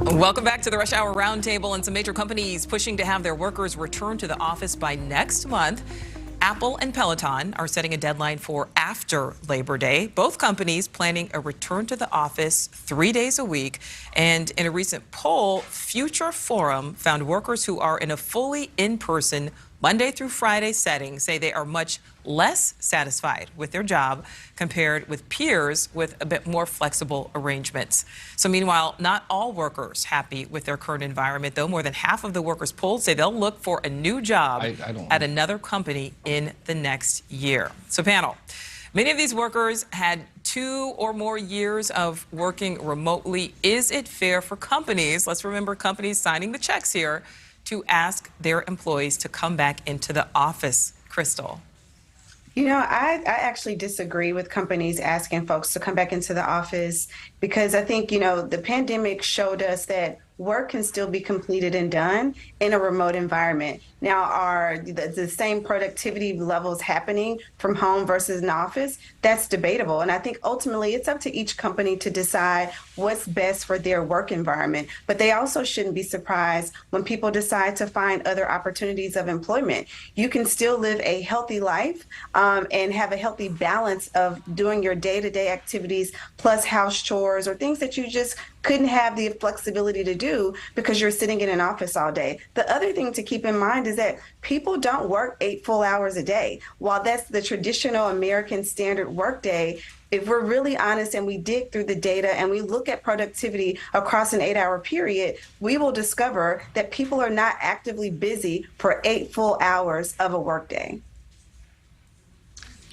Welcome back to the Rush Hour Roundtable. And some major companies pushing to have their workers return to the office by next month. Apple and Peloton are setting a deadline for after Labor Day. Both companies planning a return to the office 3 days a week. And in a recent poll, Future Forum found workers who are in a fully in-person Monday through Friday setting say they are much less satisfied with their job compared with peers with a bit more flexible arrangements. So meanwhile, not all workers happy with their current environment, though. More than half of the workers polled say they'll look for a new job at another company in the next year. So panel, many of these workers had 2 or more years of working remotely. Is it fair for companies, let's remember companies signing the checks here, to ask their employees to come back into the office? Crystal. You know, I actually disagree with companies asking folks to come back into the office because I think, you know, the pandemic showed us that work can still be completed and done in a remote environment. Now, are the same productivity levels happening from home versus an office? That's debatable. And I think ultimately it's up to each company to decide what's best for their work environment. But they also shouldn't be surprised when people decide to find other opportunities of employment. You can still live a healthy life and have a healthy balance of doing your day-to-day activities plus house chores or things that you just couldn't have the flexibility to do because you're sitting in an office all day. The other thing to keep in mind is that people don't work 8 full hours a day. While that's the traditional American standard workday, if we're really honest and we dig through the data and we look at productivity across an 8-hour period, we will discover that people are not actively busy for 8 full hours of a workday.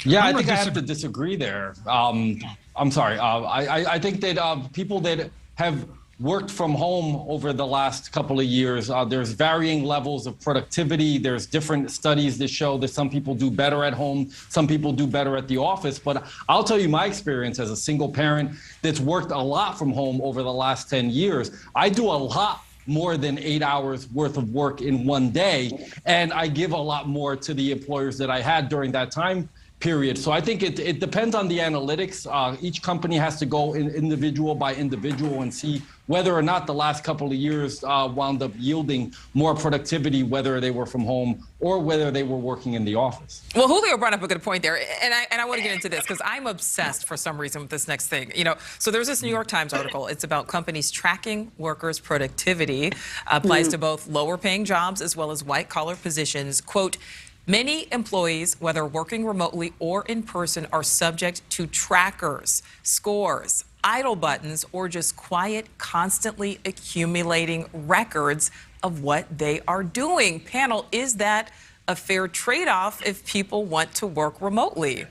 Yeah, I think I have to disagree there. I'm sorry. I think that people that have worked from home over the last couple of years, there's varying levels of productivity. There's different studies that show that some people do better at home, some people do better at the office. But I'll tell you my experience as a single parent that's worked a lot from home over the last 10 years. I do a lot more than 8 hours worth of work in one day, and I give a lot more to the employers that I had during that time period. So I think it depends on the analytics. Each company has to go individual by individual and see whether or not the last couple of years wound up yielding more productivity, whether they were from home or whether they were working in the office. Well, Julio brought up a good point there, and I want to get into this because I'm obsessed for some reason with this next thing. You know, so there's this New York Times article. It's about companies tracking workers' productivity, applies to both lower-paying jobs as well as white-collar positions. Quote, many employees, whether working remotely or in person, are subject to trackers, scores, idle buttons, or just quiet, constantly accumulating records of what they are doing. Panel, is that a fair trade-off if people want to work remotely?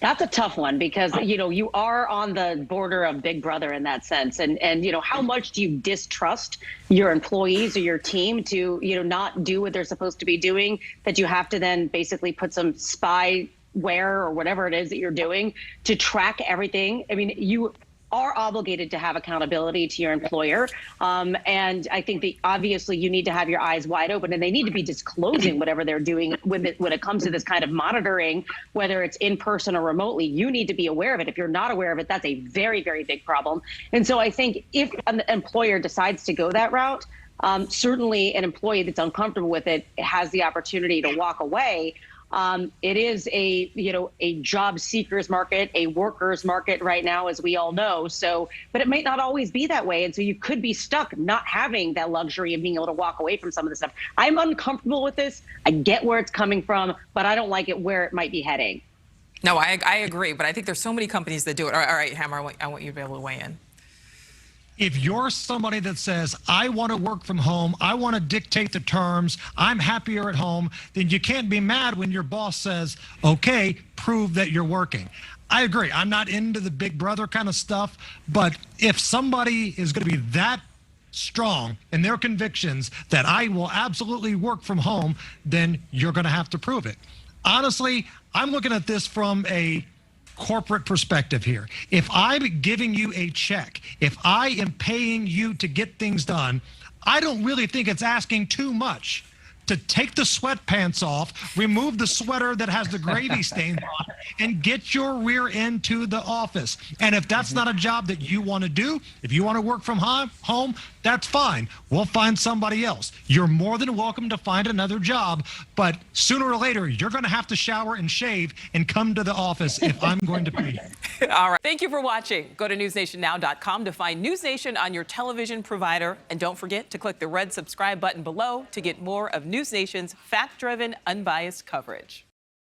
That's a tough one because, you know, you are on the border of Big Brother in that sense. And you know, how much do you distrust your employees or your team to, you know, not do what they're supposed to be doing, that you have to then basically put some spyware or whatever it is that you're doing to track everything? I mean, you are obligated to have accountability to your employer. And I think that obviously you need to have your eyes wide open and they need to be disclosing whatever they're doing when it comes to this kind of monitoring, whether it's in person or remotely. You need to be aware of it. If you're not aware of it, that's a very, very big problem. And so I think if an employer decides to go that route, certainly an employee that's uncomfortable with it has the opportunity to walk away. It is a job seekers market, a workers market right now, as we all know. So, but it might not always be that way. And so you could be stuck not having that luxury of being able to walk away from some of the stuff. I'm uncomfortable with this. I get where it's coming from, but I don't like it where it might be heading. No, I agree. But I think there's so many companies that do it. All right, Hammer, I want you to be able to weigh in. If you're somebody that says, I want to work from home, I want to dictate the terms, I'm happier at home, then you can't be mad when your boss says, okay, prove that you're working. I agree. I'm not into the Big Brother kind of stuff, but if somebody is going to be that strong in their convictions that I will absolutely work from home, then you're going to have to prove it. Honestly, I'm looking at this from a corporate perspective here. If I'm giving you a check, if I am paying you to get things done, I don't really think it's asking too much to take the sweatpants off, remove the sweater that has the gravy stains on it, and get your rear end to the office. And if that's not a job that you want to do, if you want to work from home, that's fine. We'll find somebody else. You're more than welcome to find another job, but sooner or later, you're going to have to shower and shave and come to the office if I'm going to pay you. All right. Thank you for watching. Go to newsnationnow.com to find NewsNation on your television provider. And don't forget to click the red subscribe button below to get more of NewsNation's fact-driven, unbiased coverage.